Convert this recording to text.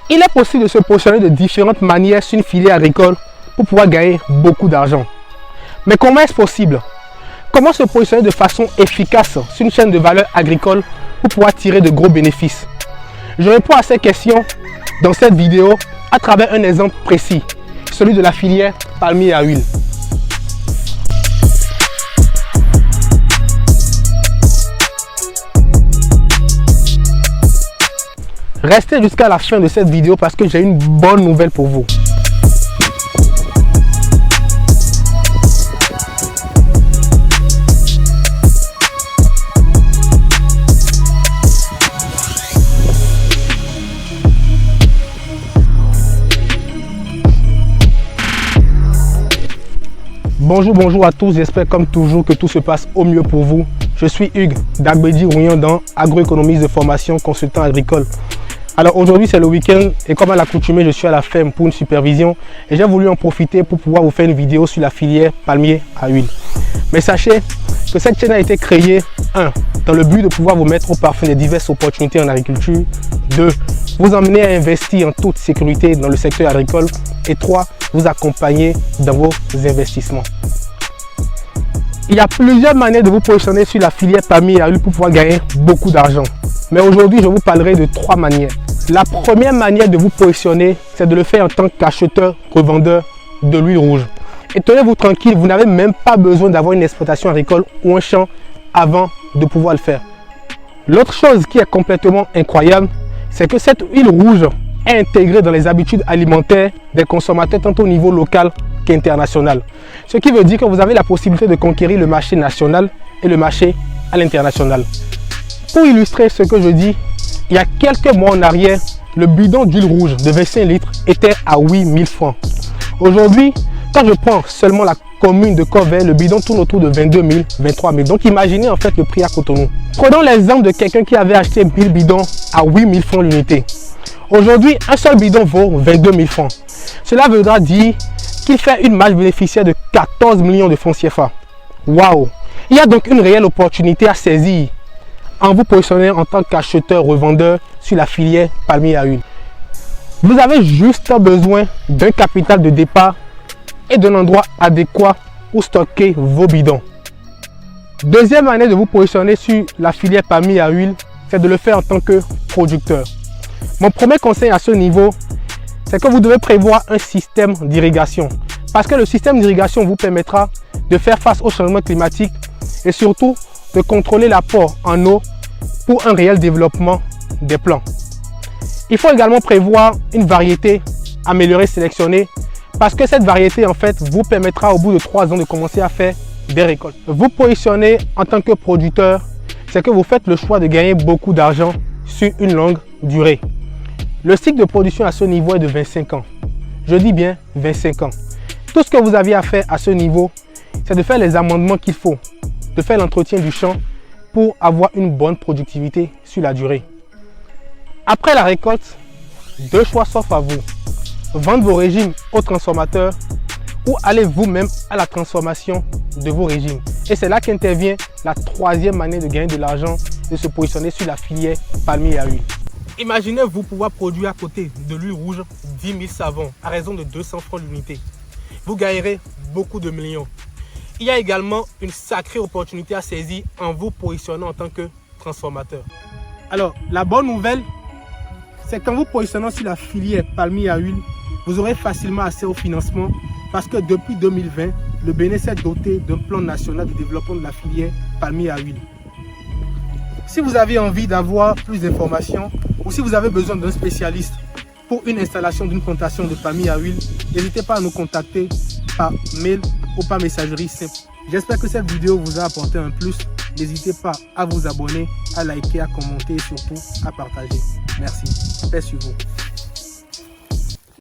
Il est possible de se positionner de différentes manières sur une filière agricole pour pouvoir gagner beaucoup d'argent. Mais comment est-ce possible? Comment se positionner de façon efficace sur une chaîne de valeur agricole pour pouvoir tirer de gros bénéfices? Je réponds à ces questions dans cette vidéo à travers un exemple précis, celui de la filière palmier à huile. Restez jusqu'à la fin de cette vidéo parce que j'ai une bonne nouvelle pour vous. Bonjour à tous, j'espère comme toujours que tout se passe au mieux pour vous. Je suis Hugues Dagbedi-Rouillon dans Agroéconomiste de formation consultant agricole. Alors aujourd'hui c'est le week-end et comme à l'accoutumée je suis à la ferme pour une supervision et j'ai voulu en profiter pour pouvoir vous faire une vidéo sur la filière palmier à huile. Mais sachez que cette chaîne a été créée 1. Dans le but de pouvoir vous mettre au parfum des diverses opportunités en agriculture, 2. Vous emmener à investir en toute sécurité dans le secteur agricole et 3. Vous accompagner dans vos investissements. Il y a plusieurs manières de vous positionner sur la filière palmier à huile pour pouvoir gagner beaucoup d'argent. Mais aujourd'hui, je vous parlerai de 3 manières. La première manière de vous positionner, c'est de le faire en tant qu'acheteur, revendeur de l'huile rouge. Et tenez-vous tranquille, vous n'avez même pas besoin d'avoir une exploitation agricole ou un champ avant de pouvoir le faire. L'autre chose qui est complètement incroyable, c'est que cette huile rouge est intégrée dans les habitudes alimentaires des consommateurs tant au niveau local qu'international. Ce qui veut dire que vous avez la possibilité de conquérir le marché national et le marché à l'international. Pour illustrer ce que je dis, il y a quelques mois en arrière, le bidon d'huile rouge de 25 litres était à 8000 francs. Aujourd'hui, quand je prends seulement la commune de Corvey, le bidon tourne autour de 22 000, 23 000. Donc imaginez en fait le prix à Cotonou. Prenons l'exemple de quelqu'un qui avait acheté 1000 bidons à 8000 francs l'unité. Aujourd'hui, un seul bidon vaut 22 000 francs. Cela voudra dire qu'il fait une marge bénéficiaire de 14 millions de francs CFA. Waouh! Il y a donc une réelle opportunité à saisir en vous positionnant en tant qu'acheteur-revendeur sur la filière palmier à huile. Vous avez juste besoin d'un capital de départ et d'un endroit adéquat pour stocker vos bidons. Deuxième manière de vous positionner sur la filière palmier à huile, c'est de le faire en tant que producteur. Mon premier conseil à ce niveau, c'est que vous devez prévoir un système d'irrigation. Parce que le système d'irrigation vous permettra de faire face au changement climatique et surtout de contrôler l'apport en eau pour un réel développement des plants. Il faut également prévoir une variété améliorée, sélectionnée, parce que cette variété en fait vous permettra au bout de 3 ans de commencer à faire des récoltes. Vous positionnez en tant que producteur, c'est que vous faites le choix de gagner beaucoup d'argent sur une longue durée. Le cycle de production à ce niveau est de 25 ans. Je dis bien 25 ans. Tout ce que vous avez à faire à ce niveau, c'est de faire les amendements qu'il faut, de faire l'entretien du champ pour avoir une bonne productivité sur la durée. Après la récolte, 2 choix s'offrent à vous. Vendre vos régimes aux transformateurs ou aller vous-même à la transformation de vos régimes. Et c'est là qu'intervient la 3e manière de gagner de l'argent, de se positionner sur la filière palmier à huile. Imaginez-vous pouvoir produire à côté de l'huile rouge 10 000 savons à raison de 200 francs l'unité. Vous gagnerez beaucoup de millions. Il y a également une sacrée opportunité à saisir en vous positionnant en tant que transformateur. Alors, la bonne nouvelle, c'est qu'en vous positionnant sur la filière palmier à huile, vous aurez facilement accès au financement parce que depuis 2020, le Bénin s'est doté d'un plan national de développement de la filière palmier à huile. Si vous avez envie d'avoir plus d'informations ou si vous avez besoin d'un spécialiste pour une installation d'une plantation de palmier à huile, n'hésitez pas à nous contacter par mail ou par messagerie simple. J'espère que cette vidéo vous a apporté un plus. N'hésitez pas à vous abonner, à liker, à commenter et surtout à partager. Merci. Paix sur vous.